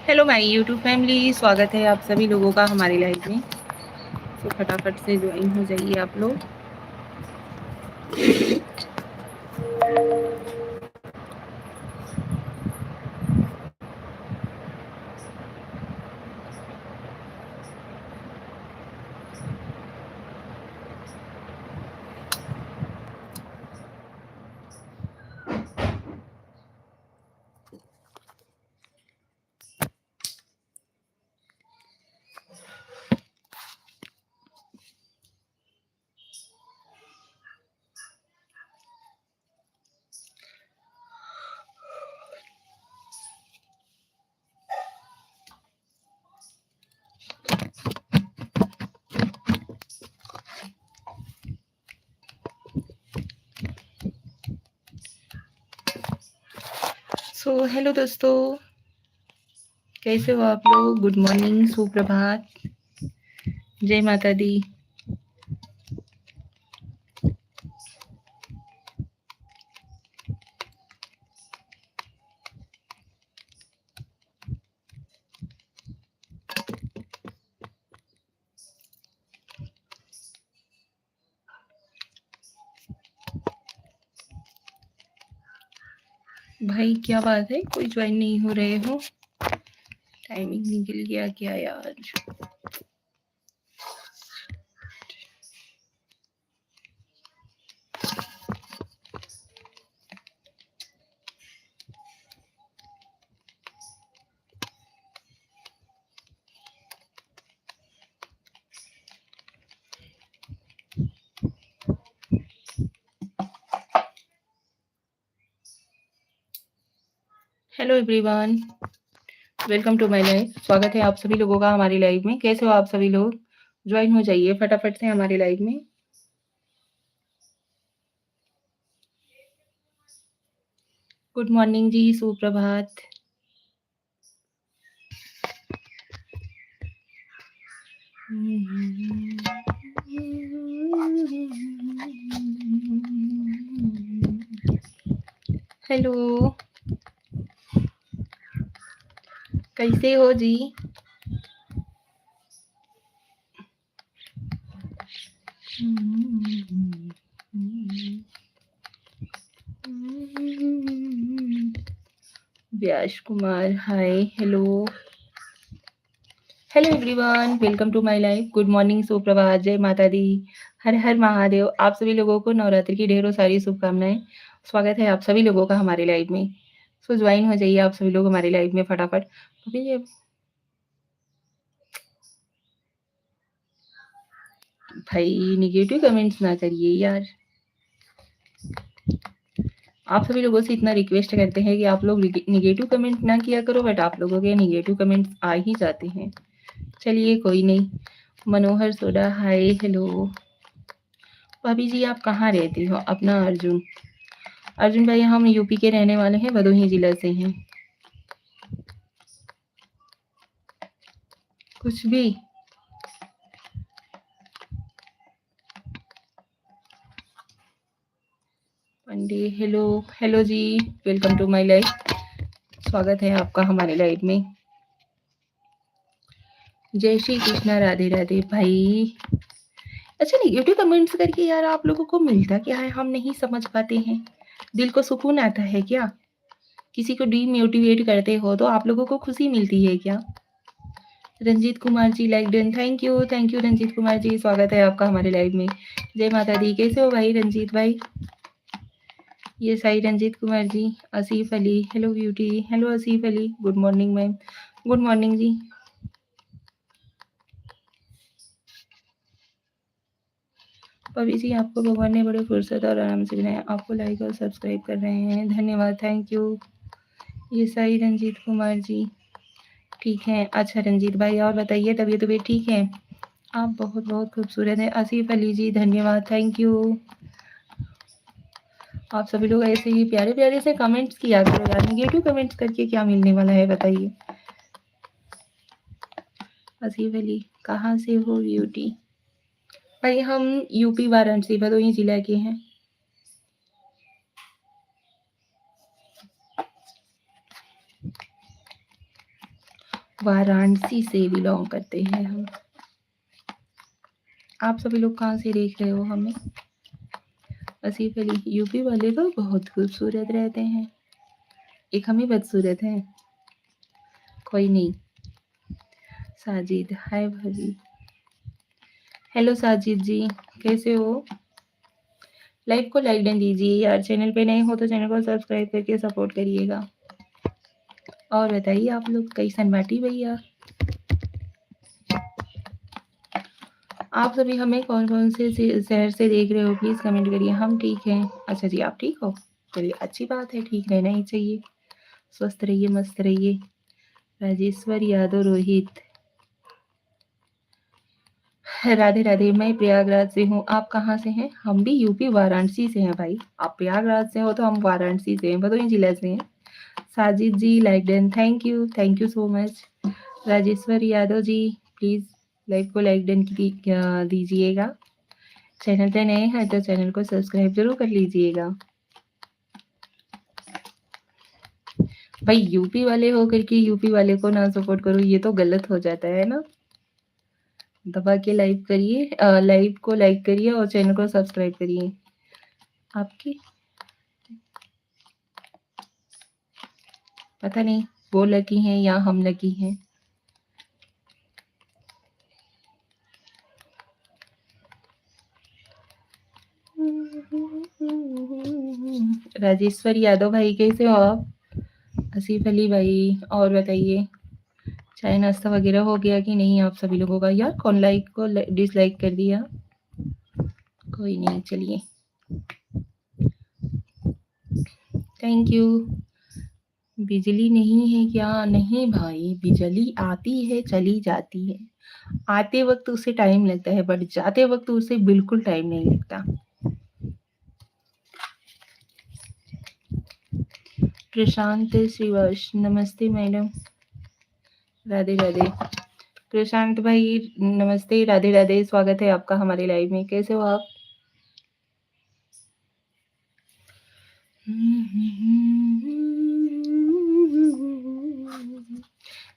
Hello my YouTube family, स्वागत है आप सभी लोगों का हमारी लाइव में। तो फटाफट से ज्वाइन हो जाइए आप लोग। हेलो दोस्तों, कैसे हो आप लोग? गुड मॉर्निंग, सुप्रभात, जय माता दी। भाई क्या बात है, कोई ज्वाइन नहीं हो रहे हो? टाइमिंग निकल गया क्या यार? Hello everyone, welcome to my live. स्वागत है आप सभी लोगों का हमारी लाइव में। कैसे हो आप सभी लोग? ज्वाइन हो जाइए फटाफट से हमारी लाइव में। गुड मॉर्निंग जी, सुप्रभात। हेलो, कैसे हो जी? Vyas Kumar, hi, hello. Hello everyone, welcome to my life. Good morning, सुप्रभात, जय माता दी, हर हर महादेव। आप सभी लोगों को नवरात्रि की ढेरों सारी शुभकामनाएं। स्वागत है आप सभी लोगों का हमारे लाइव में। ज्वाइन हो जाइए आप सभी लोग हमारे लाइव में फटाफट। भाई निगेटिव कमेंट्स ना करिए यार। आप सभी लोगों से इतना रिक्वेस्ट करते हैं कि आप लोग निगेटिव कमेंट ना किया करो, बट आप लोगों के निगेटिव कमेंट्स आ ही जाते हैं। चलिए कोई नहीं। मनोहर सोडा, हाय, हेलो। भाभी जी आप कहाँ रहती हो? अपना अर्जुन। अर्जुन भाई हम यूपी के रहने वाले हैं, भदोही जिला से हैं। कुछ भी। पंडे, हेलो, हेलो जी, वेलकम टू माय लाइव। स्वागत है आपका हमारे लाइव में। जय श्री कृष्णा, राधे राधे भाई। अच्छा, नेगेटिव कमेंट्स करके यार आप लोगों को मिलता क्या है, हम नहीं समझ पाते हैं। दिल को सुकून आता है क्या? किसी को डीमोटिवेट करते हो तो आप लोगों को खुशी मिलती है क्या? Ranjeet Kumar ji, like done. Thank you Ranjeet Kumar ji, स्वागत है आपका हमारे लाइव में। जय माता दी। कैसे हो भाई रंजीत भाई? ये Sai Ranjeet Kumar ji. Asif Ali, hello beauty, hello Asif Ali, good morning ma'am. Good morning जी। पवी जी आपको भगवान ने बड़े फुर्सत और आराम से बनाया, आपको लाइक और सब्सक्राइब कर रहे हैं, धन्यवाद, थैंक यू। ये साई रंजीत कुमार जी, ठीक है। अच्छा रंजीत भाई और बताइए, तबीयत तबीयत ठीक है? आप बहुत बहुत खूबसूरत हैं। आसिफ अली जी, धन्यवाद, थैंक यू। आप सभी लोग ऐसे ही प्यारे प्यारे से कमेंट्स किया करो यार। निगेटिव कमेंट्स करके क्या मिलने वाला है बताइए। आसिफ अली, कहाँ से हो ब्यूटी? भाई हम यूपी वाराणसी भदोही जिला के हैं। वाराणसी से बिलोंग करते हैं हम। आप सभी लोग कहाँ से देख रहे हो हमें? आसिफ अली, यूपी वाले तो बहुत खूबसूरत रहते हैं, एक हम ही बदसूरत हैं। कोई नहीं। साजिद, हाय भाभी। हेलो साजिद जी, कैसे हो? लाइव को लाइक डन दीजिए यार, चैनल पे नए हो तो चैनल को सब्सक्राइब करके सपोर्ट करिएगा। और बताइए आप लोग कैसन बाटी भैया? आप सभी हमें कौन कौन से शहर से देख रहे हो प्लीज़ कमेंट करिए। हम ठीक हैं। अच्छा जी, आप ठीक हो? चलिए अच्छी बात है, ठीक रहना ही चाहिए। स्वस्थ रहिए, मस्त रहिए। राजेश्वर यादव रोहित, राधे राधे। मैं प्रयागराज से हूँ, आप कहाँ से हैं? हम भी यूपी वाराणसी से हैं भाई। आप प्रयागराज से हो तो हम वाराणसी से हैं, भदोही जिला से हैं। Sajid ji like done, thank you so much. Rajeshwar Yadav ji please live को लाइक डन दीजिएगा। चैनल पे नए हैं तो चैनल को सब्सक्राइब जरूर कर लीजिएगा। भाई यूपी वाले हो करके यूपी वाले को ना सपोर्ट करो, ये तो गलत हो जाता है ना। दबा के लाइव करिए, लाइव को लाइक करिए और चैनल को सब्सक्राइब करिए। आपकी पता नहीं वो लकी हैं या हम लकी हैं। राजेश्वर यादव भाई कैसे हो आप? आसिफ अली भाई, और बताइए चाय नाश्ता वगैरह हो गया कि नहीं आप सभी लोगों का? यार कौन लाइक को डिसलाइक कर दिया? कोई नहीं, चलिए थैंक यू। बिजली नहीं है क्या? नहीं भाई, बिजली आती है चली जाती है। आते वक्त उसे टाइम लगता है बट जाते वक्त उसे बिल्कुल टाइम नहीं लगता। प्रशांत श्रीवास, नमस्ते मैडम। राधे राधे। प्रशांत भाई नमस्ते, राधे राधे, स्वागत है आपका हमारे लाइव में। कैसे हो आप?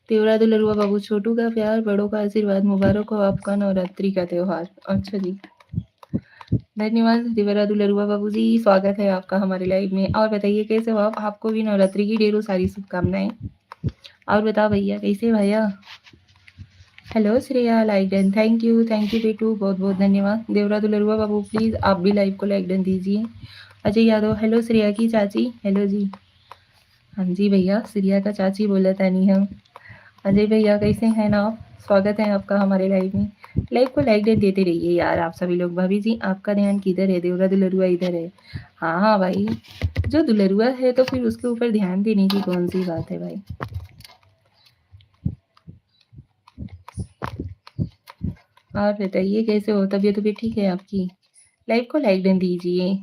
तेवरा दुलरुआ बाबू, छोटू का प्यार, बड़ों का आशीर्वाद, मुबारक हो आपका नवरात्रि का त्योहार। अच्छा जी, धन्यवाद देवरा दुलरुआ बाबू जी, स्वागत है आपका हमारे लाइव में। और बताइए कैसे हो आप? आपको भी नवरात्रि की ढेरों सारी शुभकामनाएं। और बताओ भैया कैसे भैया? Hello Shreya, like done, thank you बेटू, बहुत बहुत धन्यवाद। देवरा दुलरुआ बाबू प्लीज़ आप भी लाइव को लाइक डन दीजिए। अजय यादव, हेलो श्रेया की चाची, हेलो जी। हाँ जी भैया, श्रेया का चाची बोला था नहीं हम। अजय भैया कैसे हैं ना आप? स्वागत है आपका हमारे लाइव में। लाइव को लाइक देते रहिए यार आप सभी लोग। भाभी जी आपका ध्यान किधर है? देवरा दुलरुआ इधर है। हाँ हाँ भाई, जो दुलरुआ है तो फिर उसके ऊपर ध्यान देने की कौन सी बात है भाई। और बताइए कैसे हो? तबीयत तबीयत ठीक है आपकी? लाइव को लाइक डन दीजिए।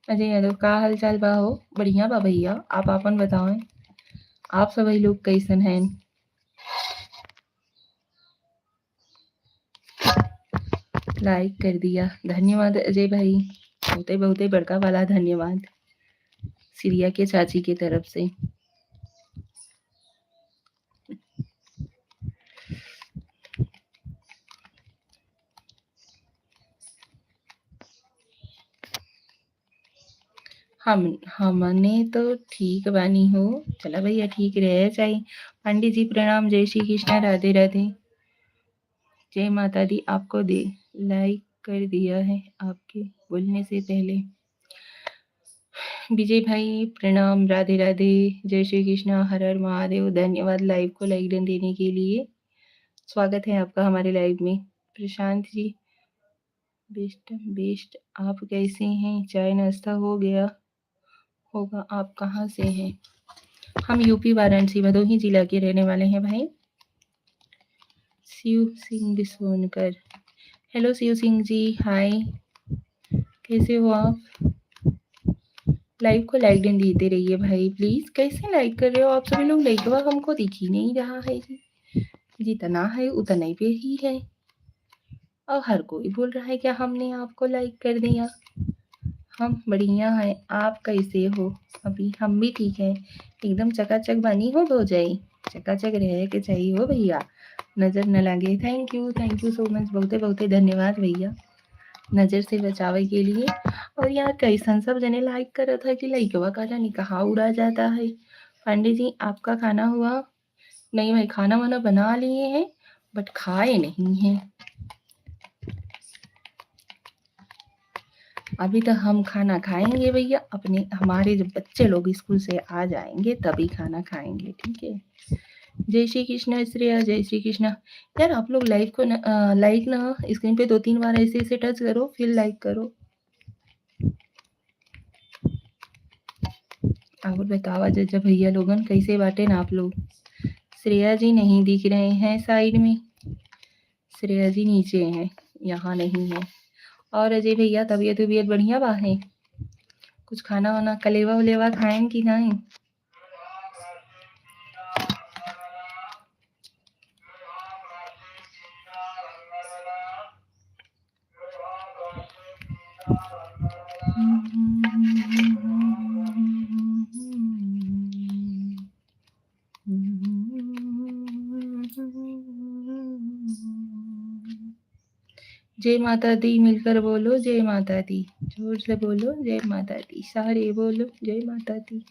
अजय यादव, का हाल चाल बा हो? बढ़िया बा भैया, आप अपन बताओ, आप सभी लोग कैसन हैं? लाइक कर दिया, धन्यवाद अजय भाई, बहुते बहुते बड़का वाला धन्यवाद सिरिया के चाची की तरफ से। हमने तो ठीक बानी हो। चला भैया ठीक रहे चाहिए। पंडित जी प्रणाम, जय श्री कृष्णा, राधे राधे, जय माता दी। आपको दे लाइक कर दिया है आपके बोलने से पहले। विजय भाई प्रणाम, राधे राधे, जय श्री कृष्णा, हर हर महादेव। धन्यवाद लाइव को लाइक डन देने के लिए। स्वागत है आपका हमारे लाइव में। प्रशांत जी बेस्ट बेस्ट, आप कैसे हैं? चाय नाश्ता हो गया होगा। आप कहाँ से हैं? हम यूपी वाराणसी भदोही जिला के रहने वाले हैं भाई। शिव सिंह सोनकर, हेलो शिव सिंह जी, हाय, कैसे हो आप? लाइव को लाइक डन देते रहिए भाई प्लीज। कैसे लाइक कर रहे हो आप सभी लोग? लाइक हमको दिख ही नहीं रहा है जी, जितना है उतना ही पे ही है। और हर कोई बोल रहा है क्या हमने आपको लाइक कर दिया। हम बढ़िया हैं, आप कैसे हो? अभी हम भी ठीक हैं, एकदम चकाचक बनी हो भौजाई, चकाचक रहे के चाहिए हो भैया, नज़र न लगे। थैंक यू सो मच, बहुते बहुते धन्यवाद भैया नज़र से बचावे के लिए। और यार कैसन सब जने लाइक करत है कि लइकवा का जाने कहाँ उड़ा जाता है। पांडे जी आपका खाना हुआ? नहीं भाई, खाना वाना बना लिए हैं बट खाए नहीं हैं। अभी तो हम खाना खाएंगे भैया, अपने हमारे जब बच्चे लोग स्कूल से आ जाएंगे तभी खाना खाएंगे, ठीक है। जय श्री कृष्णा श्रेया, जय श्री कृष्णा। यार आप लोग लाइव को लाइक ना स्क्रीन पे 2-3 बार ऐसे ऐसे टच करो, फिर लाइक करो। और बतावा जब भैया लोगन कैसे बाटे ना आप लोग। श्रेया जी नहीं दिख रहे हैं साइड में, श्रेया जी नीचे हैं, यहाँ नहीं है। और अजय भैया तबीयत बढ़िया बा है? कुछ खाना वाना कलेवा वलेवा खाएं कि नहीं? जय माता दी, मिलकर बोलो जय माता दी, जोर से बोलो जय माता दी, सारे बोलो जय माता दी।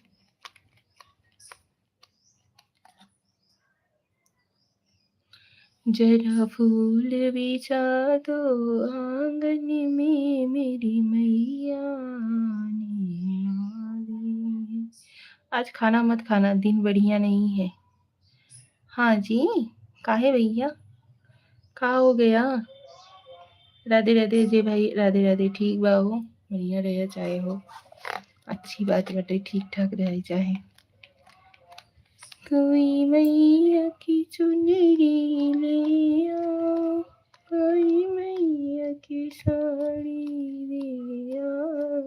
जरा फूल बिछा दो आंगन में, मेरी मैया आने वाली है। आज खाना मत खाना, दिन बढ़िया नहीं है। हाँ जी, काहे भैया, का हो गया? राधे राधे अजय भाई, राधे राधे। ठीक बा हो, बढ़िया रहे चाहे हो, अच्छी बात बटे, ठीक ठाक रहे चाहे। कोई मैया की चुनरी ले आओ, कोई मैया की साड़ी ले आओ,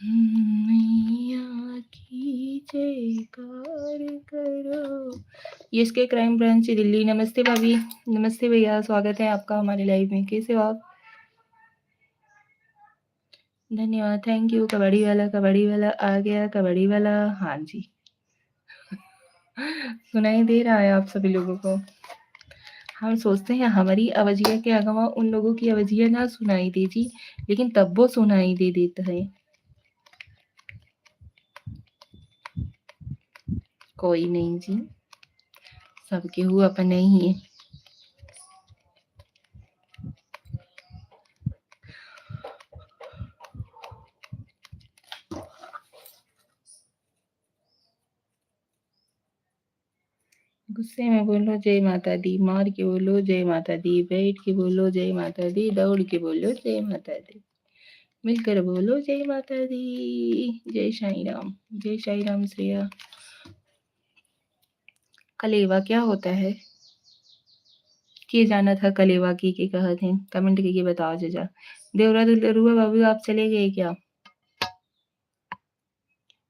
मैया की जयकार करो। ये इसके क्राइम ब्रांच दिल्ली। नमस्ते भाभी, नमस्ते भैया, स्वागत है आपका हमारे लाइव में। कैसे हो आप? धन्यवाद, थैंक यू। कबड्डी वाला आ गया, कबड्डी वाला। हाँ जी, सुनाई दे रहा है आप सभी लोगों को। हम सोचते हैं हमारी आवाजिया के अगवा उन लोगों की आवाजिया ना सुनाई दे जी, लेकिन तब वो सुनाई दे देता है। कोई नहीं जी, सबके हुआ अपने ही है। गुस्से में बोलो जय माता दी, मार के बोलो जय माता दी, बैठ के बोलो जय माता दी, दौड़ के बोलो जय माता दी, मिलकर बोलो जय माता दी। जय साई राम श्रेया। कलेवा क्या होता है? के जाना था कलेवा की के कहत हैं, कमेंट करके बताओ जजा। देवरा दुलरुआ बाबू आप चले गए क्या?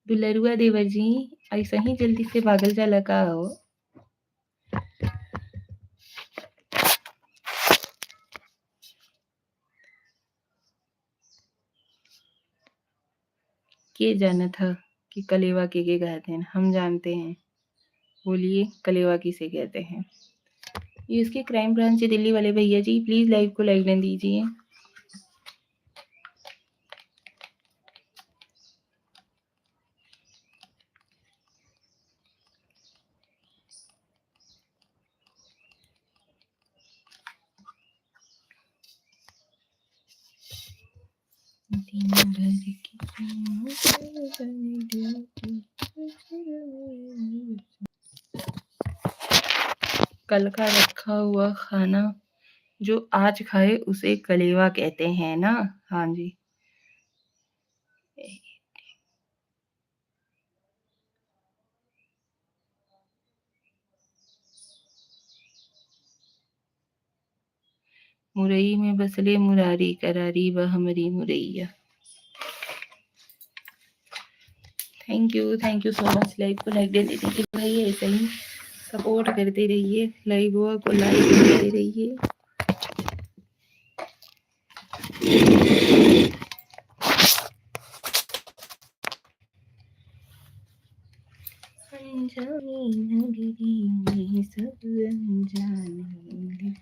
दुलरुआ देवर जी ऐसा ही जल्दी से भागल जाला का हो? के जाना था कि कलेवा के कहते हैं, हम जानते हैं। बोलिए कलेवा किसे कहते हैं? ये इसके क्राइम ब्रांच दिल्ली वाले भैया जी, प्लीज लाइव को लाइक न दीजिए। कल का रखा हुआ खाना जो आज खाए उसे कलेवा कहते हैं ना? हाँ जी। मुरई में बसले मुरारी, करारी वह हमारी मुरैया। Thank you so much. Live को लाइक दे दीजिए भाई, ऐसे ही सपोर्ट करते रहिए, लाइव को लाइक करते रहिए। नगरी में सब अनजाने लगे।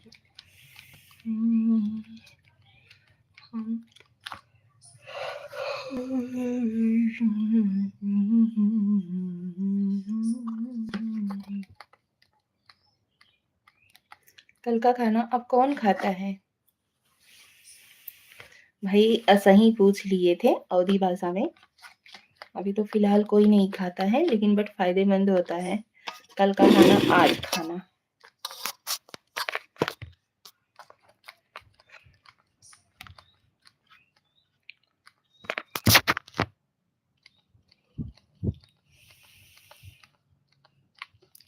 कल का खाना अब कौन खाता है? भाई असही पूछ लिए थे अवधी भाषा में। अभी तो फिलहाल कोई नहीं खाता है, लेकिन बट फायदेमंद होता है कल का खाना आज खाना।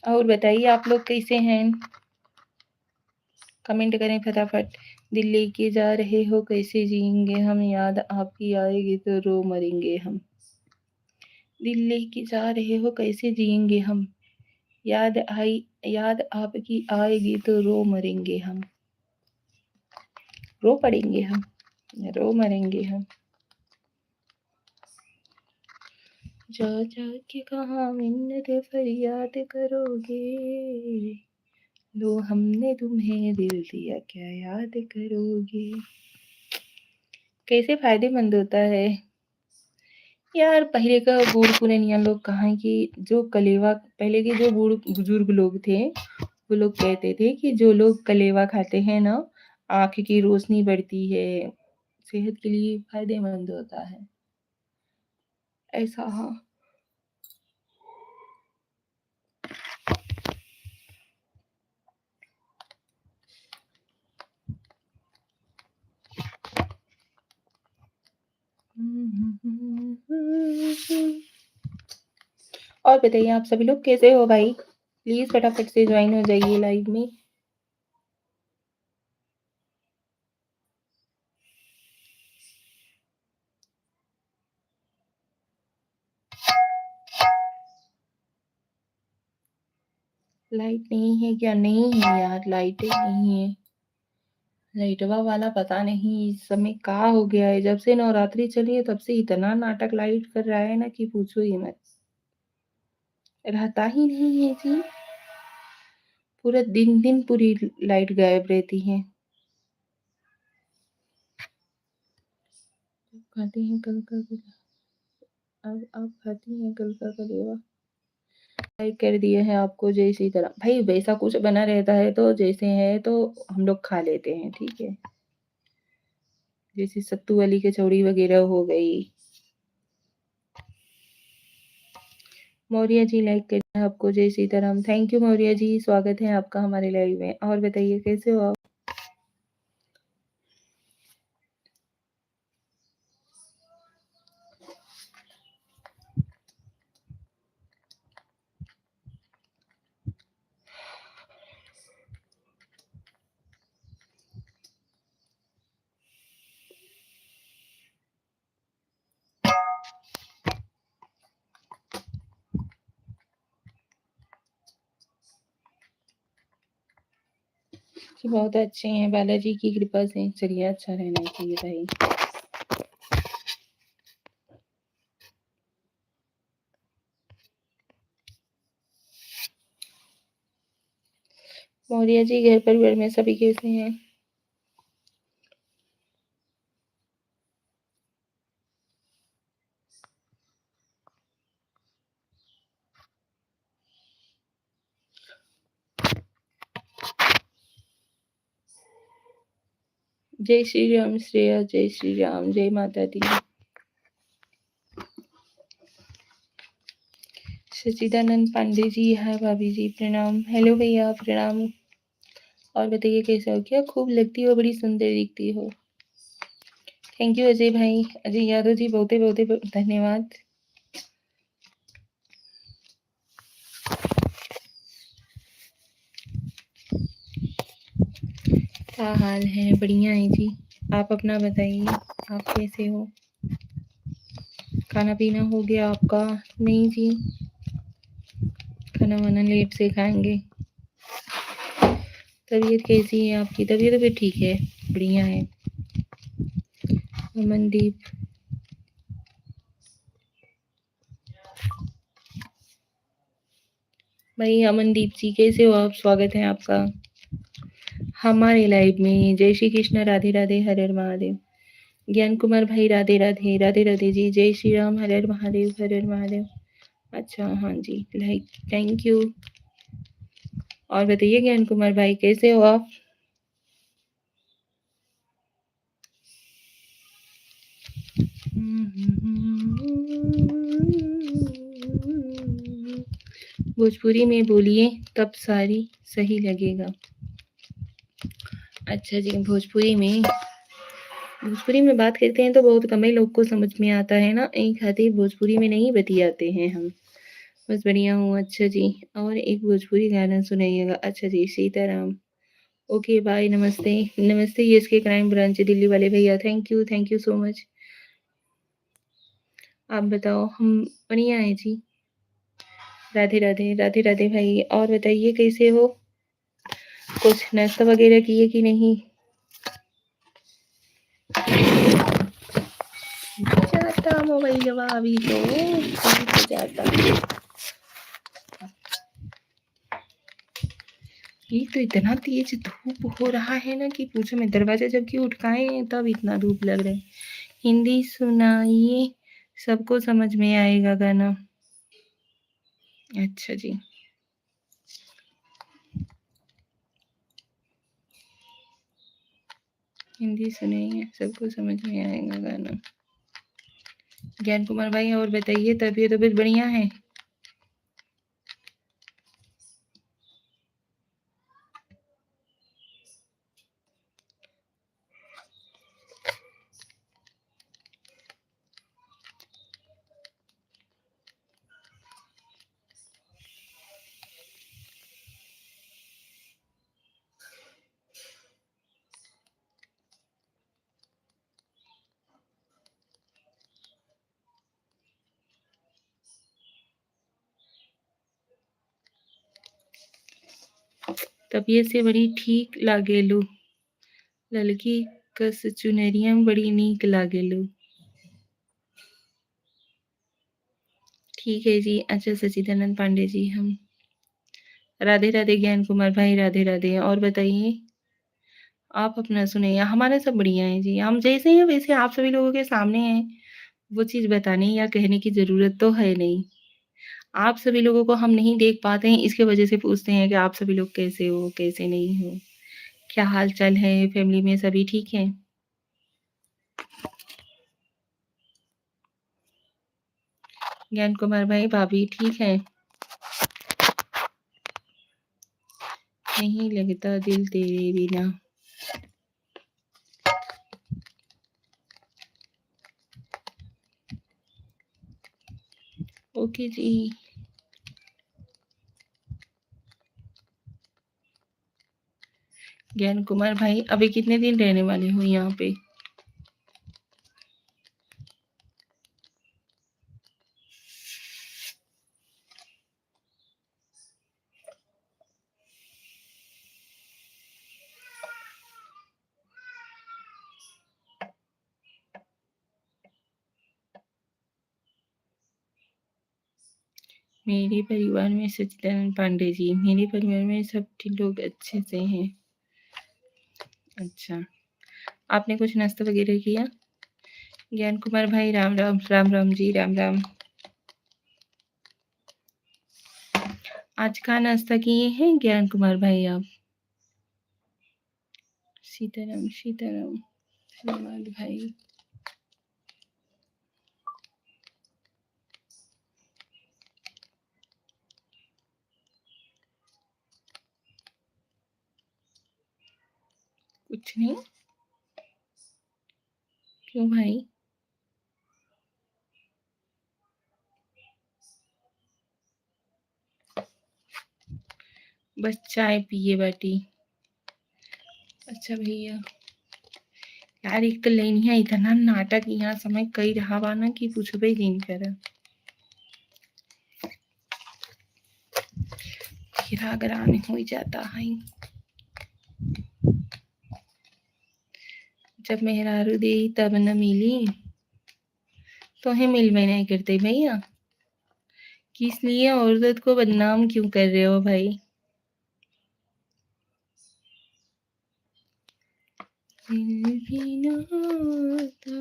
और बताइए आप लोग कैसे हैं? कमेंट करें फटाफट। दिल लेके जा रहे हो कैसे जिएंगे हम, याद आपकी आएगी तो रो मरेंगे हम। दिल लेके जा रहे हो कैसे जिएंगे हम, याद आपकी आएगी तो रो मरेंगे हम। रो पड़ेंगे हम, रो मरेंगे हम। जा जा के कहाँ मिन्नत फरियाद करोगे, लो हमने तुम्हें दिल दिया क्या याद करोगे। कैसे फायदेमंद होता है यार। पहले का बूढ़ पुरानिया लोग कहाँ की जो कलेवा, पहले के जो बूढ़ बुजुर्ग लोग थे वो लोग कहते थे कि जो लोग कलेवा खाते हैं ना, आँख की रोशनी बढ़ती है, सेहत के लिए फायदेमंद होता है। ऐसा हाँ। और बताइए आप सभी लोग कैसे हो भाई? प्लीज फटाफट से ज्वाइन हो जाइए लाइव में। लाइट नहीं है क्या? नहीं है यार, लाइट ही नहीं है। लाइटवा वाला पता नहीं इस समय का हो गया है। जब से नवरात्रि चली है तब से इतना नाटक लाइट कर रहा है ना कि पूछो ही मत। रहता ही नहीं है जी, पूरा दिन दिन पूरी लाइट गायब रहती है। खाते हैं कल का अब आप खाती हैं कल का कलेवा। लाइक कर दिए हैं आपको जैसी तरह भाई, वैसा कुछ बना रहता है तो जैसे है तो हम लोग खा लेते हैं, ठीक है। जैसे सत्तू वाली कचौड़ी वगैरह हो गई। मौर्य जी लाइक करते हैं आपको जय सीताराम। थैंक यू मौर्य जी, स्वागत है आपका हमारे लाइव में। और बताइए कैसे हो आप? कि बहुत अच्छे हैं बालाजी की कृपा से। चलिए अच्छा रहना चाहिए भाई। मौर्य जी घर परिवार में सभी कैसे हैं? जय श्री राम श्रेया, जय श्री राम, जय माता दी। सचिदानंद पांडे जी, हाय भाभी जी, प्रणाम। हेलो भैया, प्रणाम। और बताइए कैसे हो? क्या खूब लगती हो, बड़ी सुंदर दिखती हो। थैंक यू अजय भाई, अजय यादव जी, बहुत धन्यवाद। क्या हाल है? बढ़िया है जी। आप अपना बताइए, आप कैसे हो? खाना पीना हो गया आपका? नहीं जी, खाना वाना लेट से खाएंगे। तबीयत कैसी है आपकी? तबीयत भी ठीक है, बढ़िया है। अमनदीप, भाई अमनदीप जी कैसे हो आप? स्वागत है आपका हमारे लाइव में। जय श्री कृष्ण, राधे राधे, हर हर महादेव। ज्ञान कुमार भाई राधे राधे, राधे राधे जी। जय श्री राम, हर हर महादेव, हर हर महादेव। अच्छा हाँ जी, लाइक थैंक यू। और बताइए ज्ञान कुमार भाई कैसे हो आप? भोजपुरी में बोलिए तब सारी सही लगेगा। अच्छा जी, भोजपुरी में बात करते हैं तो बहुत कम ही लोग को समझ में आता है ना, यही खातिर भोजपुरी में नहीं बतियाते हैं हम। बस बढ़िया हूँ। अच्छा जी, और एक भोजपुरी गाना सुनाइएगा। अच्छा जी, सीताराम। ओके बाय, नमस्ते। नमस्ते यस के क्राइम ब्रांच दिल्ली वाले भैया, थैंक यू सो मच। आप बताओ, हम बढ़िया हैं जी। राधे राधे, राधे राधे भाई। और बताइए कैसे हो? कुछ नाश्ता वगैरह किए कि नहीं? जाता मोबाइल जवा अभी तो जाता। ये तो इतना तेज धूप हो रहा है ना कि पूछो मैं। दरवाजा जब कि उठकाए हैं तब इतना धूप लग रहा है। हिंदी सुनाइए, सबको समझ में आएगा गाना। अच्छा जी, हिंदी सुनाइए, सबको समझ में आएगा गाना। ज्ञान कुमार भाई और बताइए, तबीयत बढ़िया है? तबीयत से बड़ी ठीक लागेलू, ललकी कस चुनरिया बड़ी नीक लागेलू। ठीक है जी। अच्छा सचिदानंद पांडे जी, हम राधे राधे। ज्ञान कुमार भाई राधे राधे। और बताइए, आप अपना सुनाइए। हमारा सब बढ़िया है जी, हम जैसे हैं वैसे आप सभी लोगों के सामने हैं। वो चीज़ बताने या कहने की ज़रूरत तो है नहीं। आप सभी लोगों को हम नहीं देख पाते हैं, इसके वजह से पूछते हैं कि आप सभी लोग कैसे हो, कैसे नहीं हो, क्या हाल-चाल है, फैमिली में सभी ठीक हैं? ज्ञान कुमार भाई, भाभी ठीक हैं? नहीं लगता दिल तेरे बिना। ओके जी। ज्ञान कुमार भाई, अभी कितने दिन रहने वाले हो यहाँ पे? मेरे परिवार में सच्चिदानंद पांडे जी, मेरे परिवार में सब ठीक लोग अच्छे से हैं। अच्छा, आपने कुछ नाश्ता वगैरह किया? ज्ञान कुमार भाई राम राम, राम राम जी, राम राम। आज का नाश्ता किए हैं ज्ञान कुमार भाई आप? सीताराम सीताराम, धन्यवाद भाई। कुछ नहीं। क्यों भाई? बस चाय पिए बाटी। अच्छा भैया, यार एक तो लइनिया इतना नाटक यहाँ समय कई रहा बा ना कि पूछबे दिन कर। खिरा गरान हो जाता है। जब मेहरारू दी तब न मिली, तो है मिलबे नहीं करते भैया। किस लिए औरत को बदनाम क्यों कर रहे हो भाई? दिल भी ना होता।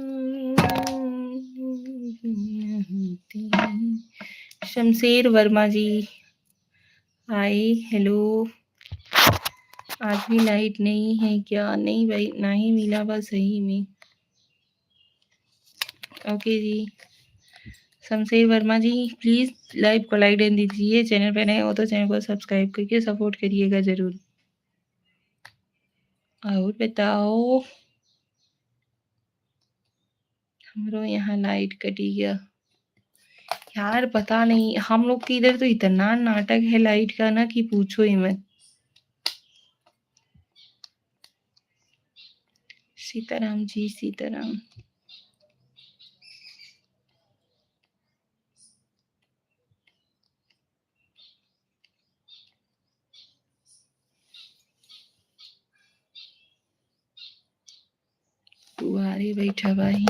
शमशेर वर्मा जी, हाय, हेलो। आज भी लाइट नहीं है क्या? नहीं भाई, ना ही मिला बस सही में। ओके जी। शमशेर वर्मा जी, प्लीज लाइव को लाइक दे दीजिए। चैनल पे नए हो तो चैनल को सब्सक्राइब करके सपोर्ट करिएगा जरूर। और बताओ, हमरो यहाँ लाइट कटी गया यार, पता नहीं। हम लोग के इधर तो इतना नाटक है लाइट का ना कि पूछो ही मत। सीताराम जी, सीताराम। तुम्हारे बैठा भाई।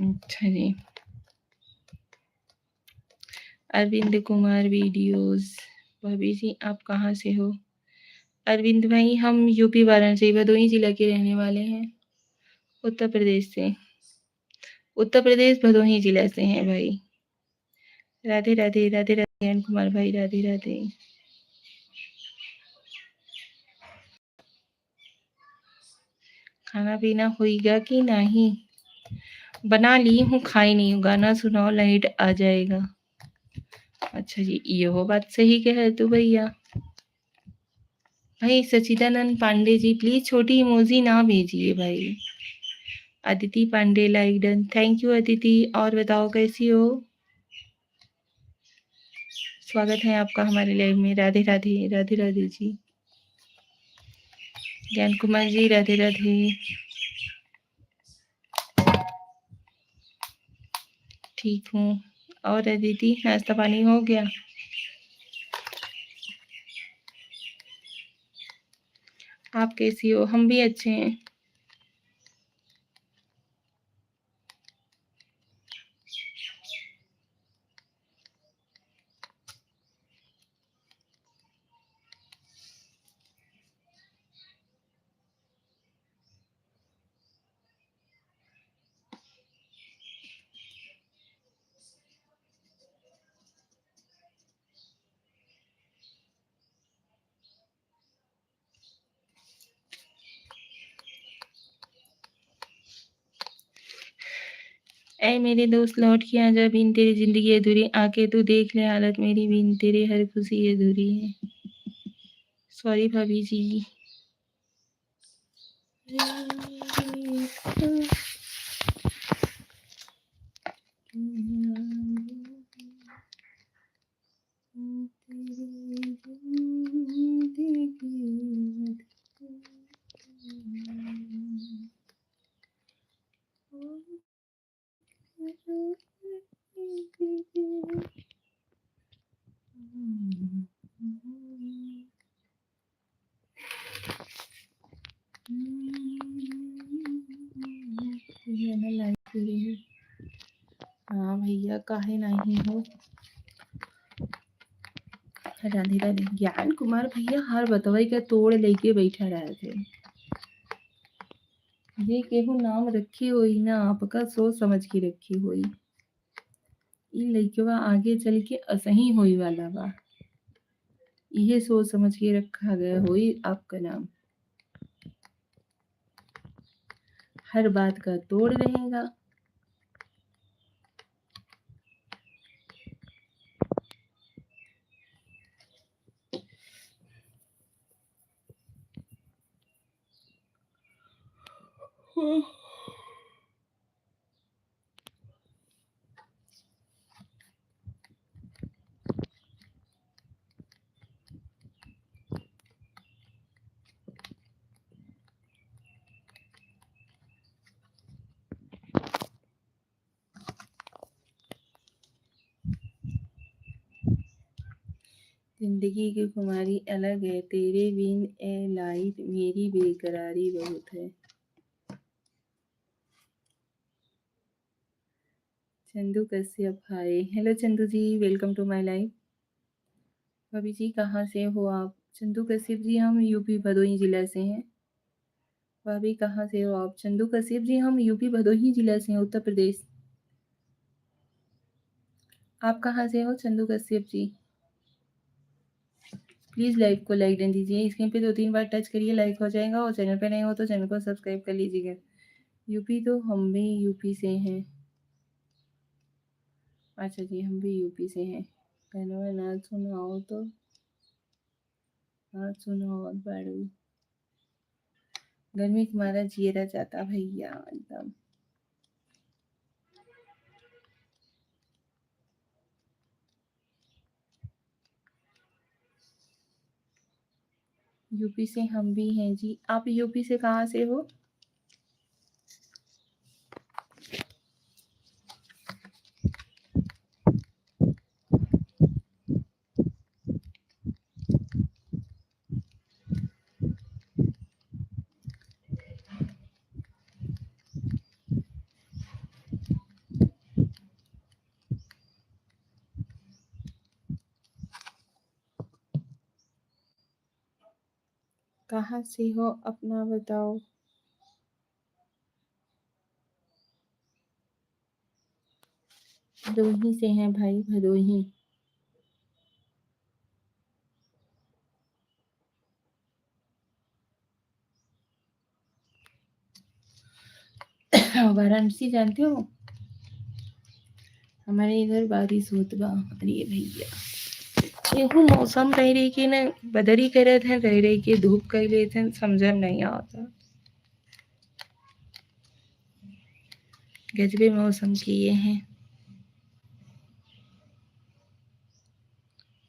अच्छा जी। अरविंद कुमार वीडियोस। भाभी जी, आप कहाँ से हो? अरविंद भाई, हम यूपी वाराणसी भदोही जिला के रहने वाले हैं। उत्तर प्रदेश से। उत्तर प्रदेश भदोही जिला से हैं भाई। राधे राधे, राधे राधे अरुण कुमार भाई, राधे राधे। खाना पीना होगा कि नहीं? बना ली हूँ, खाई नहीं हूँ। गाना सुनाओ, लाइट आ जाएगा। अच्छा जी, ये हो बात सही कह तू भैया। भाई सचिदानंद पांडे जी, प्लीज छोटी इमोजी ना भेजिए भाई। Aditi Pandey, like done, thank you Aditi. और बताओ कैसी हो? स्वागत है आपका हमारे लाइव में। राधे राधे, राधे राधे जी। ज्ञान कुमार जी, राधे राधे। ठीक हूँ। और अदिति, नाश्ता पानी हो गया? आप कैसी हो? हम भी अच्छे हैं। ऐ मेरे दोस्त, लौट के आजा, बिन तेरी जिंदगी अधूरी। आके तू देख ले हालत मेरी, बिन तेरे हर खुशी अधूरी है। सॉरी भाभी जी। हाँ भैया, काहे नहीं हो? राधे राधे। ज्ञान कुमार भैया हर बतवई का तोड़ लेके बैठा रहे थे। ये केहू नाम रखी हुई ना, आपका सोच समझ के रखी हुई। ई लइकवा आगे चल के असही होई वाला बा। इहे सोच समझ के रखा गया होई आपका नाम। हर बात का तोड़ रहेगा। जिंदगी की खुमारी अलग है, तेरे बिन ए लाइट मेरी बेकरारी बहुत है। Chandu Kashyap hi. Hello Chandu ji, welcome to my life. भाभी जी कहाँ से हो आप? चंदू कश्यप जी हम यूपी भदोही जिला से हैं। भाभी कहाँ से हो आप? चंदू कश्यप जी हम यूपी भदोही जिला से हैं, उत्तर प्रदेश। आप कहाँ से हो चंदू कश्यप जी? प्लीज़ लाइव को लाइक दे दीजिए। स्क्रीन पे 2-3 बार टच करिए, लाइक हो जाएगा। और चैनल पे नए हो तो चैनल को सब्सक्राइब कर लीजिएगा। यूपी तो हम भी यूपी से हैं। अच्छा जी, हम भी यूपी से हैं। गाना वाना सुनाओ तो। हाँ सुनो और बाड़ू। गर्मी के मारा जियरा जाता भैया एकदम। यूपी से हम भी हैं जी। आप यूपी से कहाँ से हो? कहाँ से हो अपना बताओ। भदोही से हैं भाई, भदोही। वाराणसी जानते हो? हमारे इधर बारिश होत बा। अरे भैया एहू मौसम रह रही के न बदरी करत है, रह रही के धूप कर लेते हैं, समझ में नहीं आता। गजबे मौसम किए हैं।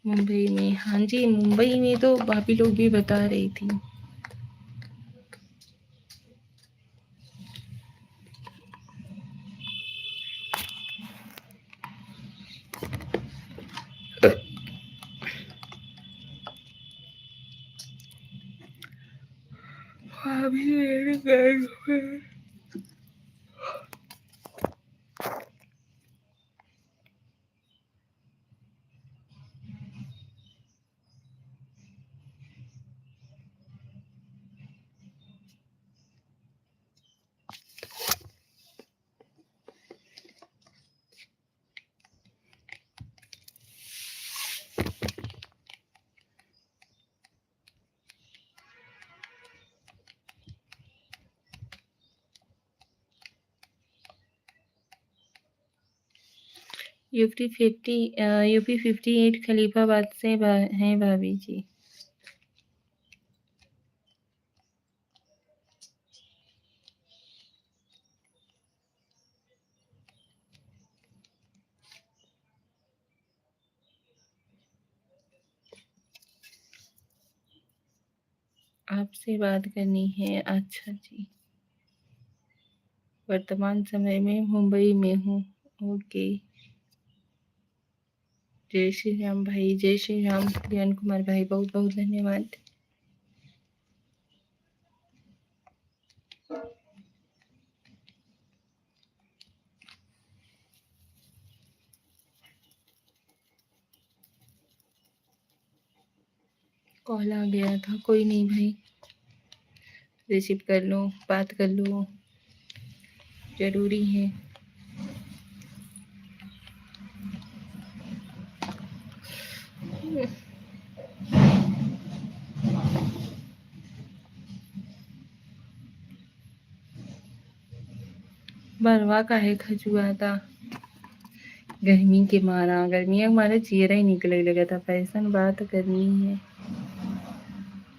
मुंबई में, हाँ जी मुंबई में तो भाभी लोग भी बता रही थी। भाभी मेरे घर में 58 खलीफाबाद से हैं भाभी जी। आपसे बात करनी है। अच्छा जी, वर्तमान समय में मुंबई में हूँ। ओके। जय श्री राम भाई, जय श्री राम। ज्ञान कुमार भाई बहुत बहुत धन्यवाद। कॉल आ गया था, कोई नहीं भाई, रिसीव कर लो, बात कर लो, जरूरी है। बरवा का है खजुआता। गर्मी के मारा, गर्मी के मारे चेहरा ही निकले लगा था। फैशन बात करनी है,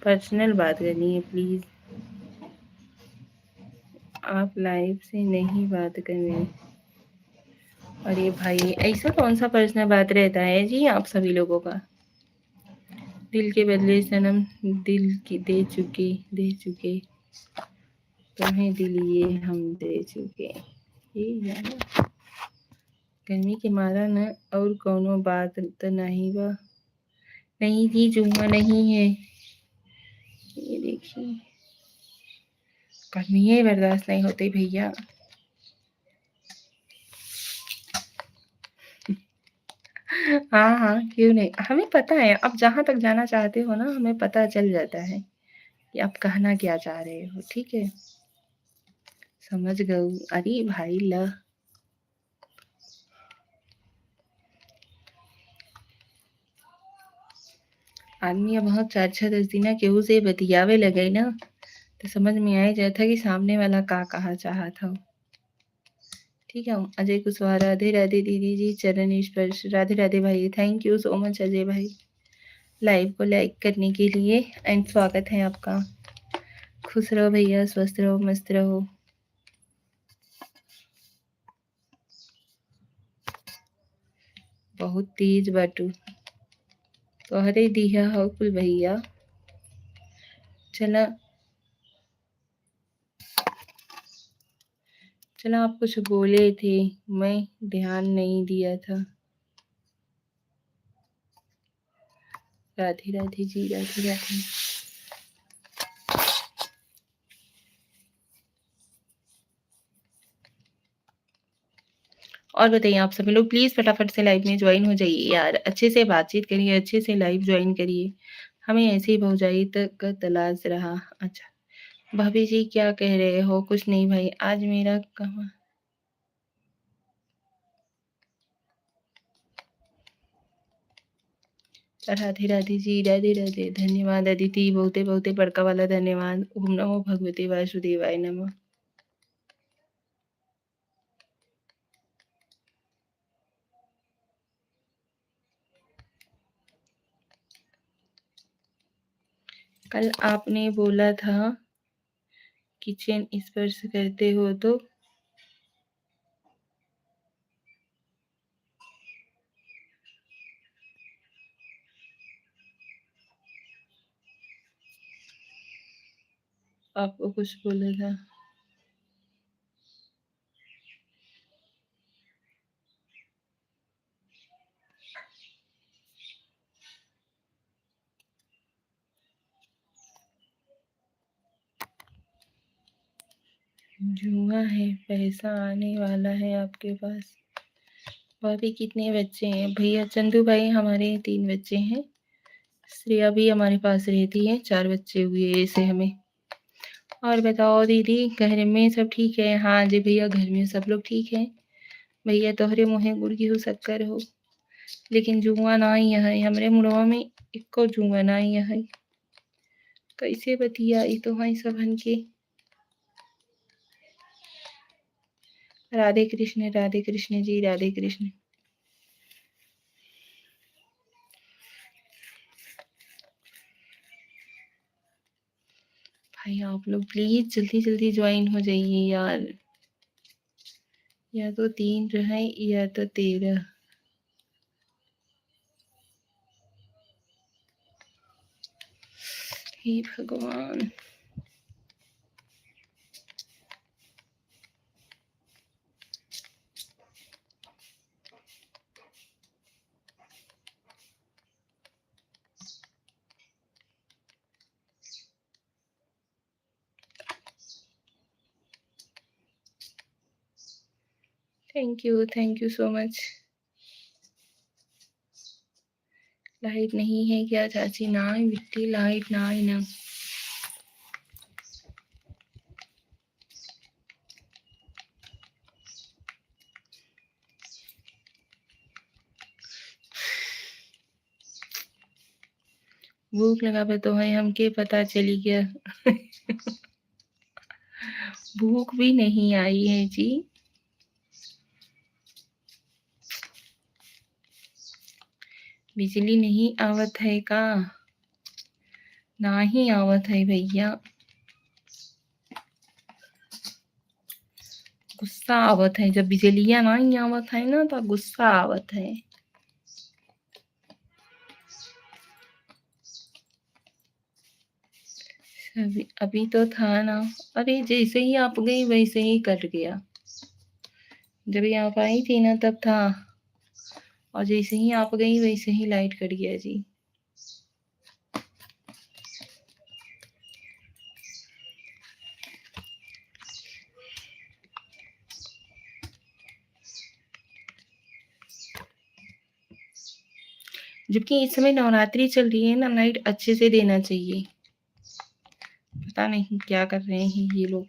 पर्सनल बात करनी है प्लीज। आप लाइव से नहीं बात करनी। अरे भाई ऐसा कौन सा पर्सनल बात रहता है जी आप सभी लोगों का? दिल के बदले सनम दिल की दे चुके तुम्हें दिल ये हम दे चुके। ये है ना? गर्मी के मारा न और कौनो बात तो नहीं बा। नहीं जी जुम्मा नहीं है। ये देखिए गर्मी बर्दाश्त नहीं होती भैया। हाँ, हाँ, क्यों नहीं? हमें पता है आप जहाँ तक जाना चाहते हो ना हमें पता चल जाता है कि आप कहना क्या चाह रहे हो, ठीक है? समझ गऊ। अरे भाई ल आदमी अब वहाँ 4-6 10 दिना केहू से बतियावे लगे ना तो समझ में आ ही जाता कि सामने वाला का कहा चाहत हौ। ठीक है? अजय कुशवाहा राधे राधे दीदी जी, चरण स्पर्श राधे राधे भाई, thank you so much Ajay भाई लाइव को लाइक करने के लिए एंड स्वागत है आपका। खुश रहो भैया, स्वस्थ रहो, मस्त रहो। बहुत तेज बाटू तोहरे दिया हो कुल भैया। चला चला आप कुछ बोले थे, मैं ध्यान नहीं दिया था। राधे राधे जी, राधे राधे। और बताइए आप सभी लोग प्लीज़ फटाफट से लाइव में ज्वाइन हो जाइए यार, अच्छे से बातचीत करिए, अच्छे से लाइव ज्वाइन करिए। हमें ऐसे ही भौजाई तक तलाश रहा। अच्छा, भाभी जी क्या कह रहे हो? कुछ नहीं भाई, आज मेरा कहाँ राधे राधे जी, राधे राधे। धन्यवाद अदिति, बहुते बहुते बड़का वाला धन्यवाद। ओम नमो भगवते वासुदेवाय नमः। कल आपने बोला था किचन स्पर्श करते हो तो आपको कुछ बोला था। जुआ है, पैसा आने वाला है आपके पास। भाभी कितने बच्चे हैं? भैया चंदू भाई हमारे 3 बच्चे हैं। श्रेया भी हमारे पास रहती है, 4 बच्चे हुए ऐसे हमें। और बताओ दीदी घर में सब ठीक है? हाँ जी भैया घर में सब लोग ठीक है। भैया तोहरे मुँहे गुड़ की हो शक्कर हो लेकिन जुआ नाई है हमरे मुड़वा में एको जुआ नाई है। कैसे बतियाई तोहई सबहन के। राधे कृष्ण जी, राधे कृष्ण। भाई आप लोग प्लीज जल्दी जल्दी ज्वाइन हो जाइए यार। या तो 3 रहे या तो 13। हे भगवान। Thank you so much. Light नहीं है क्या चाची? ना बिट्टी लाइट ना ही ना। भूख लगा पे तो है हमके पता चली गया। भूख भी नहीं आई है जी। बिजली नहीं आवत है का? ना ही आवत है भैया। गुस्सा आवत है जब बिजलियाँ नहीं आवत है ना तो गुस्सा आवत है। अभी अभी तो था ना। अरे जैसे ही आप गई वैसे ही कट गया। जब ये आप आई थी ना तब था और जैसे ही आप गई वैसे ही लाइट कट गया जी। जबकि इस समय नवरात्रि चल रही है ना, लाइट अच्छे से देना चाहिए। पता नहीं क्या कर रहे हैं ये लोग।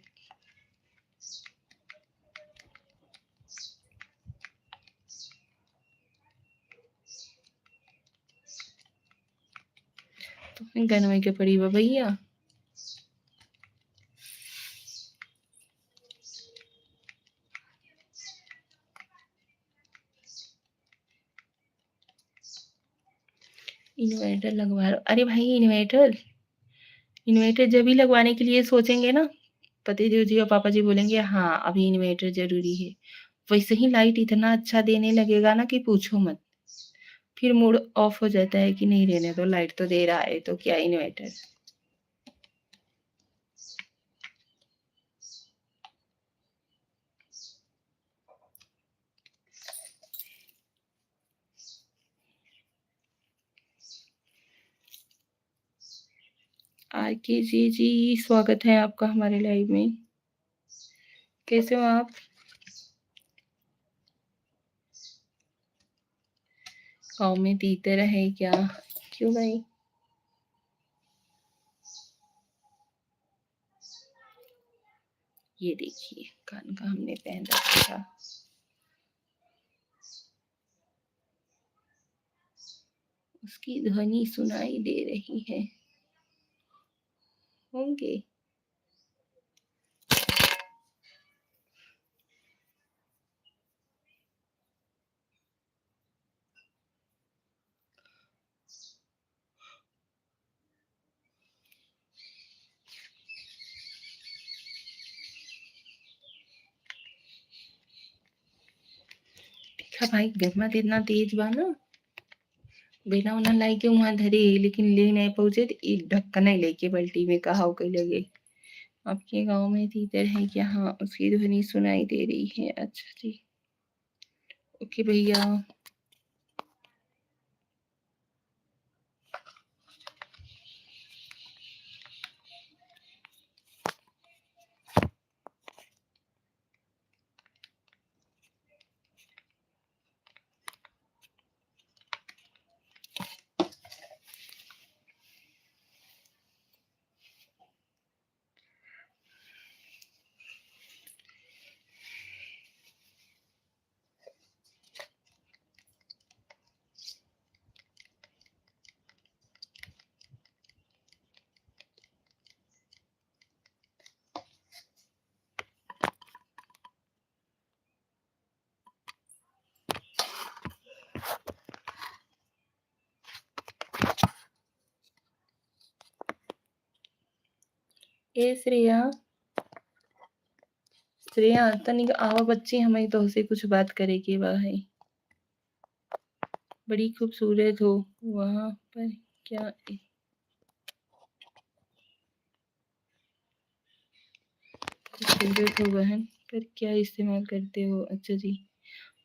तो गनवे के पड़ी बा भैया। इन्वर्टर लगवा लो। अरे भाई इन्वर्टर जब भी लगवाने के लिए सोचेंगे ना, पतिदेव जी और पापा जी बोलेंगे हाँ अभी इन्वर्टर जरूरी है, वैसे ही लाइट इतना अच्छा देने लगेगा ना कि पूछो मत। फिर मूड ऑफ हो जाता है कि नहीं रहने दो, लाइट तो दे रहा है तो क्या इन्वर्टर। आरके जी स्वागत है आपका हमारे लाइव में। कैसे हो आप? गाँव में तीतर है क्या? क्यों भाई? ये देखिए कान का हमने पहन रखा था। उसकी ध्वनि सुनाई दे रही है। होंगे। देखा भाई गर्मा इतना तेज बा ना, बेना उना लाई के वहां धरे लेकिन ले नहीं पहुंचे तो एक ढक्कन नहीं लेके बाल्टी में कहा के लगे। आपके गांव में तीतर है क्या? हाँ उसकी ध्वनि सुनाई दे रही है। अच्छा जी, ओके भैया। ए श्रेया तनिक आवा बच्ची हमें तो से कुछ बात करे के बा है। बड़ी खूबसूरत हो वहां पर क्या खूबसूरत हो बहन, पर क्या इस्तेमाल करते हो? अच्छा जी,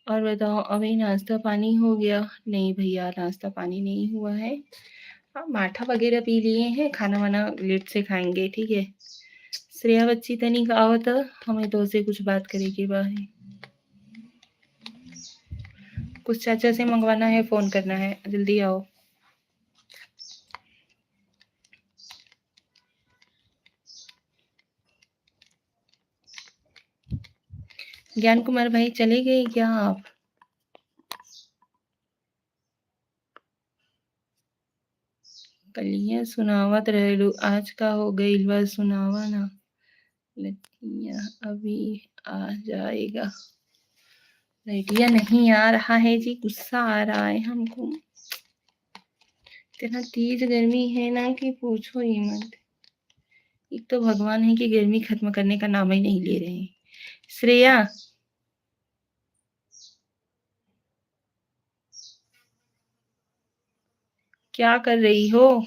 और बताओ अभी नाश्ता पानी हो गया? नहीं भैया नाश्ता पानी नहीं हुआ है। हाँ माठा वगैरह पी लिए हैं, खाना वाना लेट से खाएंगे ठीक है। श्रेया बच्ची तनिक आवत हमें तो से कुछ बात करे के बा है। कुछ चाचा से मंगवाना है, फोन करना है, जल्दी आओ। ज्ञान कुमार भाई चले गए क्या आप? कलियां सुनावत रहेलू, आज का हो गइल बा सुनावा ना। लतिया अभी आ जाएगा। लतिया नहीं आ रहा है जी, गुस्सा आ रहा है हमको। इतना तेज गर्मी है ना कि पूछो ही मत। एक तो भगवान है कि गर्मी खत्म करने का नाम ही नहीं ले रहे हैं। श्रेया क्या कर रही हो?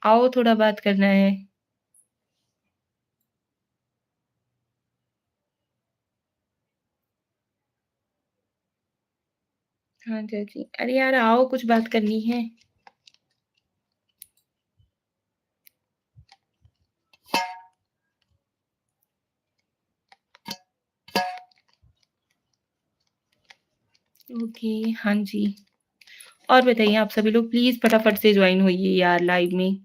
आओ थोड़ा बात करना है। हाँ चाची, अरे यार आओ कुछ बात करनी है। ओके हाँ जी। और बताइए आप सभी लोग प्लीज़ फटाफट से जॉइन होइए यार लाइव में।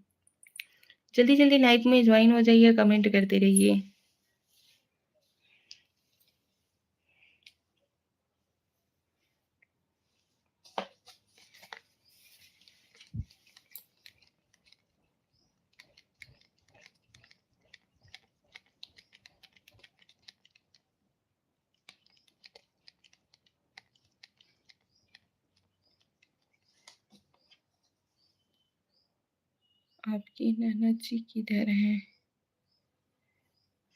जल्दी-जल्दी लाइव में जॉइन हो जाइए, कमेंट करते रहिए। आपकी ननद जी किधर हैं?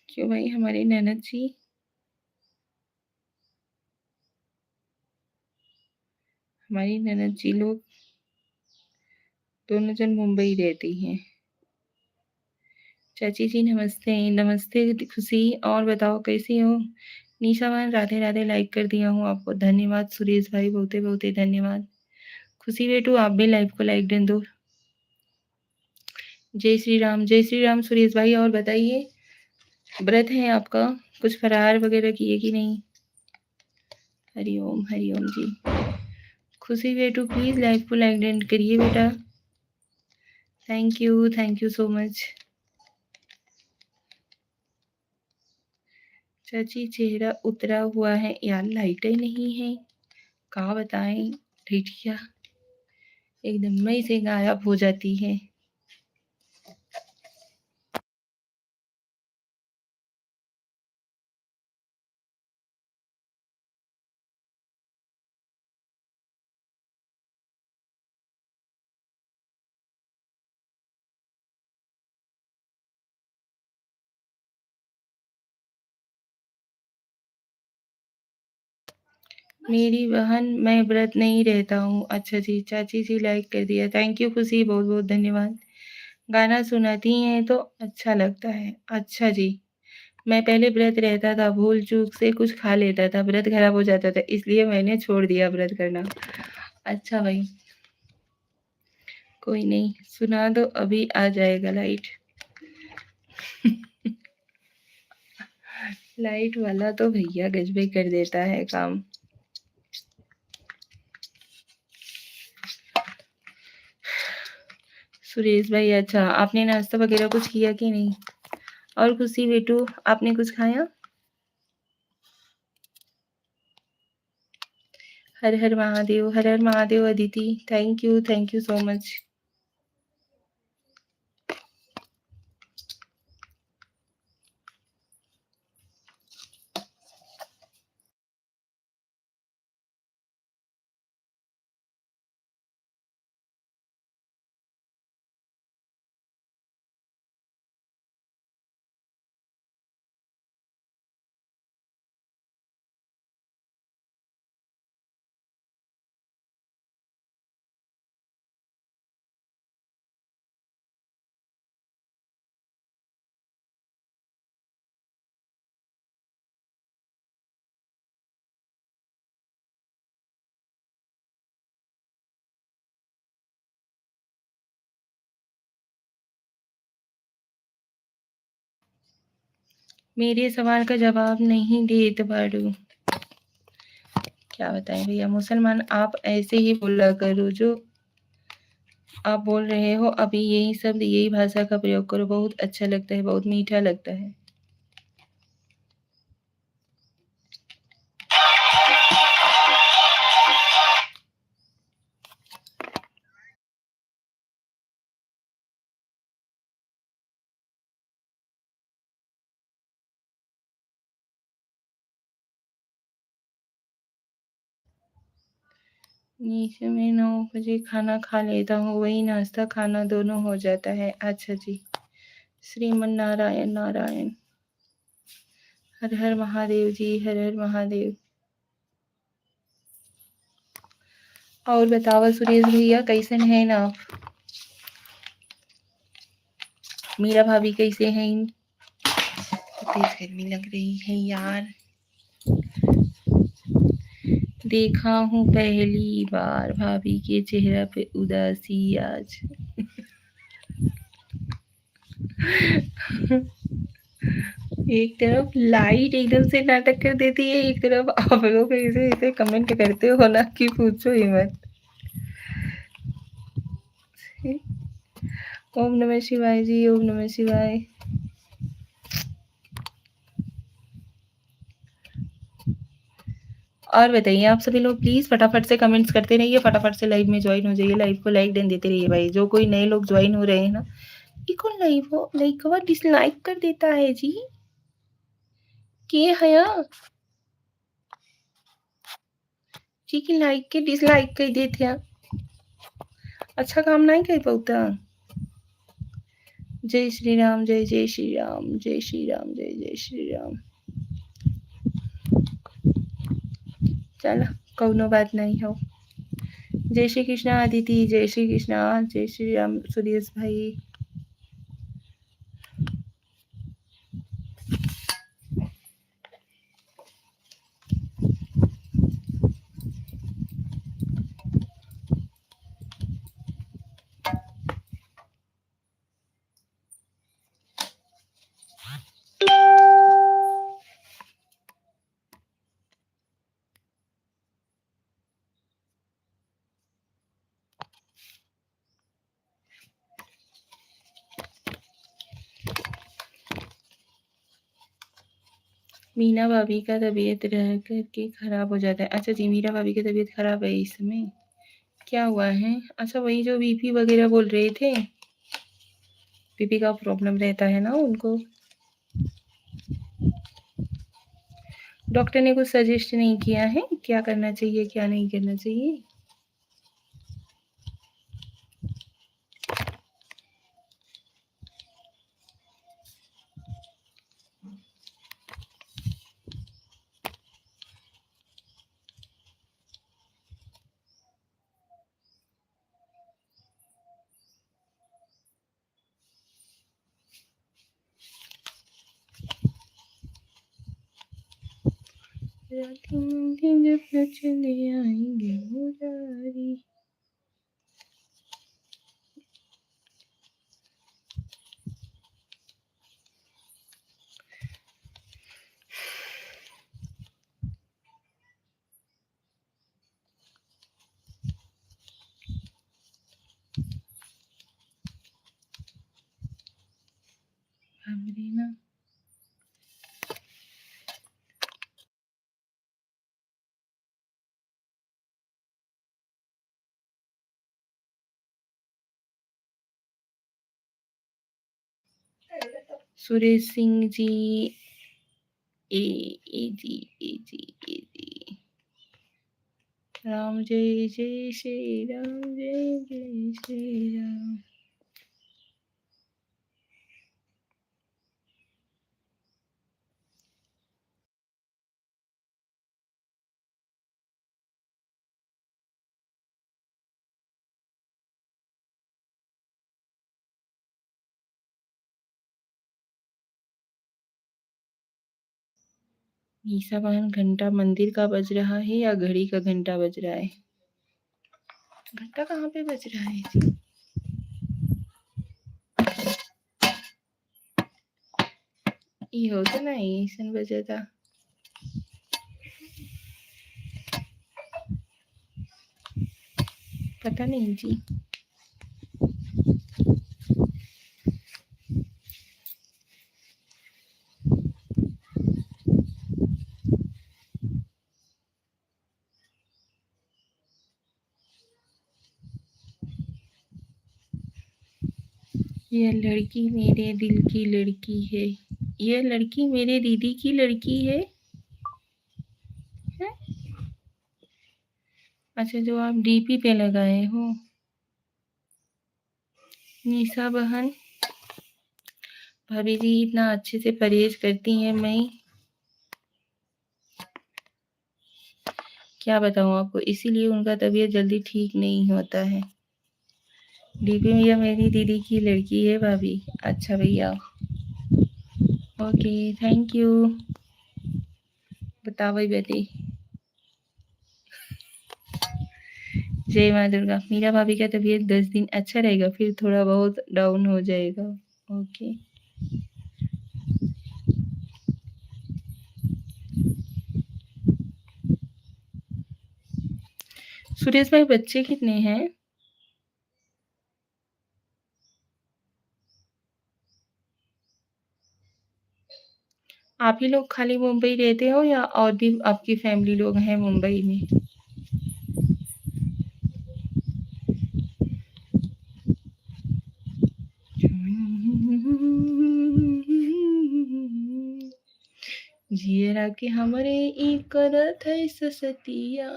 क्यों भाई हमारी ननद जी हमारी ननद जी लोग दोनों जन मुंबई रहती हैं। चाची जी नमस्ते, नमस्ते खुशी और बताओ कैसी हो? निशावान राधे-राधे लाइक कर दिया हूँ आपको धन्यवाद सुरेश भाई बहुते-बहुते धन्यवाद। खुशी बेटू आप भी लाइव को लाइक डन दो। जय श्री राम सुरेश भाई और बताइए व्रत है आपका? कुछ फरार वगैरह किए कि नहीं? हरि ओम जी। खुशी बेटू प्लीज़ लाइव को लाइक डन करिए बेटा। Thank you so much. चाची चेहरा उतरा हुआ है यार लाइटें नहीं है का बताएं ठिठिया एकदम मई से गायब हो जाती है। मेरी बहन मैं व्रत नहीं रहता हूँ। अच्छा जी चाची जी लाइक कर दिया थैंक यू खुशी बहुत बहुत धन्यवाद। गाना सुनाती हैं तो अच्छा लगता है। अच्छा जी मैं पहले व्रत रहता था भूल चूक से कुछ खा लेता था व्रत खराब हो जाता था इसलिए मैंने छोड़ दिया व्रत करना। अच्छा भाई कोई नहीं सुना दो अभी आ जाएगा लाइट। लाइट वाला तो भैया गजबे कर देता है काम। सुरेश भाई अच्छा आपने नाश्ता वगैरह कुछ किया कि नहीं? और खुशी बेटू आपने कुछ खाया? हर हर Mahadev Aditi thank you so much. मेरे सवाल का जवाब नहीं देत बाड़ू। क्या बताएं भैया मुसलमान आप ऐसे ही बोला करो जो आप बोल रहे हो अभी यही शब्द यही भाषा का प्रयोग करो बहुत अच्छा लगता है बहुत मीठा लगता है। नीचे में 9 बजे खाना खा लेता हूँ वही नाश्ता खाना दोनों हो जाता है। अच्छा जी श्रीमन नारायण नारायण। हर हर महादेव जी हर हर महादेव। और बताओ सुरेश भैया कैसे हैं ना आप? मीरा भाभी कैसे हैं? तेज गर्मी लग रही है यार। देखा हूँ पहली बार भाभी के चेहरा पे उदासी आज। एक तरफ लाइट एकदम से नाटक कर देती है एक तरफ आप लोग ऐसे ऐसे कमेंट करते हो ना कि पूछो ही मत। ओम नमः शिवाय जी, ओम नमः शिवाय। और बताइए आप सभी लोग प्लीज़ फटाफट से कमेंट्स करते रहिए, फटाफट से लाइव में जॉइन हो जाइए, लाइव को लाइक डन देते रहिए भाई। जो कोई नए लोग जॉइन हो रहे हैं ना, ये कौन लाइव हो लाइकवा डिसलाइक कर देता है जी? के हया जी की लाइक के डिसलाइक कर देते हैं। अच्छा काम नहीं कर पाता। जय श्री राम, जय जय श्री राम, जय श्री राम, जय जय श्री राम। चलो कौनो बात नहीं हो। जय श्री कृष्णा अदिति, जय श्री कृष्णा, जय श्री राम सुरेश भाई। मीना भाभी का तबीयत रह करके खराब हो जाता है। अच्छा जी, मीना भाभी की तबीयत खराब है इस समय, क्या हुआ है? अच्छा वही जो बीपी वगैरह बोल रहे थे, बीपी का प्रॉब्लम रहता है ना उनको। डॉक्टर ने कुछ सजेस्ट नहीं किया है क्या करना चाहिए क्या नहीं करना चाहिए? जब चले आएंगे मुरारी। हमरे ना सुरेश सिंह जी, ए जी, ए जी, ए जी। राम जय जय श्री राम, जय जय श्री राम। ईसा वाहन घंटा मंदिर का बज रहा है या घड़ी का घंटा बज रहा है? घंटा कहाँ पे बज रहा है? ये होता नहीं ऐसा बजा था। पता नहीं जी। यह लड़की मेरे दिल की लड़की है। यह लड़की मेरे दीदी की लड़की है। हैं? अच्छा जो आप डीपी पे लगाए हो। निशा बहन, भाभी जी इतना अच्छे से परहेज करती हैं, मैं क्या बताऊँ आपको, इसीलिए उनका तबीयत जल्दी ठीक नहीं होता है। डीपी में यह मेरी दीदी की लड़की है भाभी। अच्छा भैया, ओके थैंक यू। बताओ बेटी। जय माँ दुर्गा। मीरा भाभी का तबीयत 10 दिन अच्छा रहेगा, फिर थोड़ा बहुत डाउन हो जाएगा। ओके। सुरेश भाई बच्चे कितने हैं? आप ही लोग खाली मुंबई रहते हो या और भी आपकी फैमिली लोग हैं मुंबई में? जियरा के हमरे ई करत है ससतिया,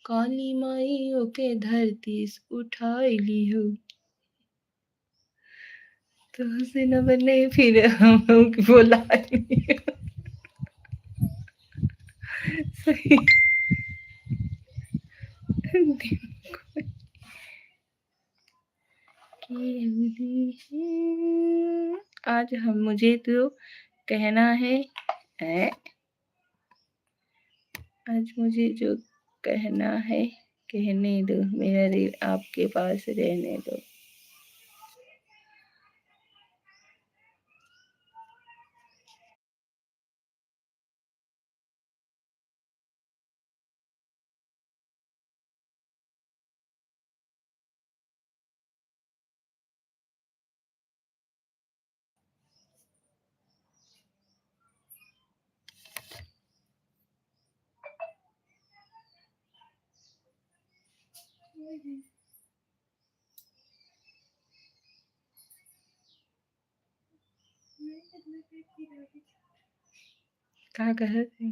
काली माई ओके धरती से उठाइली हो। तो से न बने फिर हम बोलाई। सही। आज हम मुझे तो कहना है आज मुझे जो कहना है कहने दो, मेरा दिल आपके पास रहने दो। क्या कह रहे थे?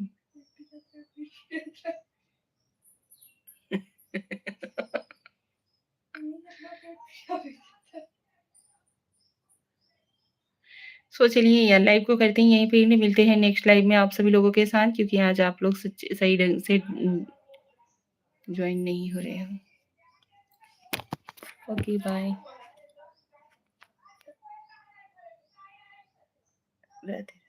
सो चलिए यार लाइव को करते हैं यहीं पे ही मिलते हैं नेक्स्ट लाइव में आप सभी लोगों के साथ क्योंकि आज आप लोग सही ढंग से ज्वाइन नहीं हो रहे हो। Okay bye. राधे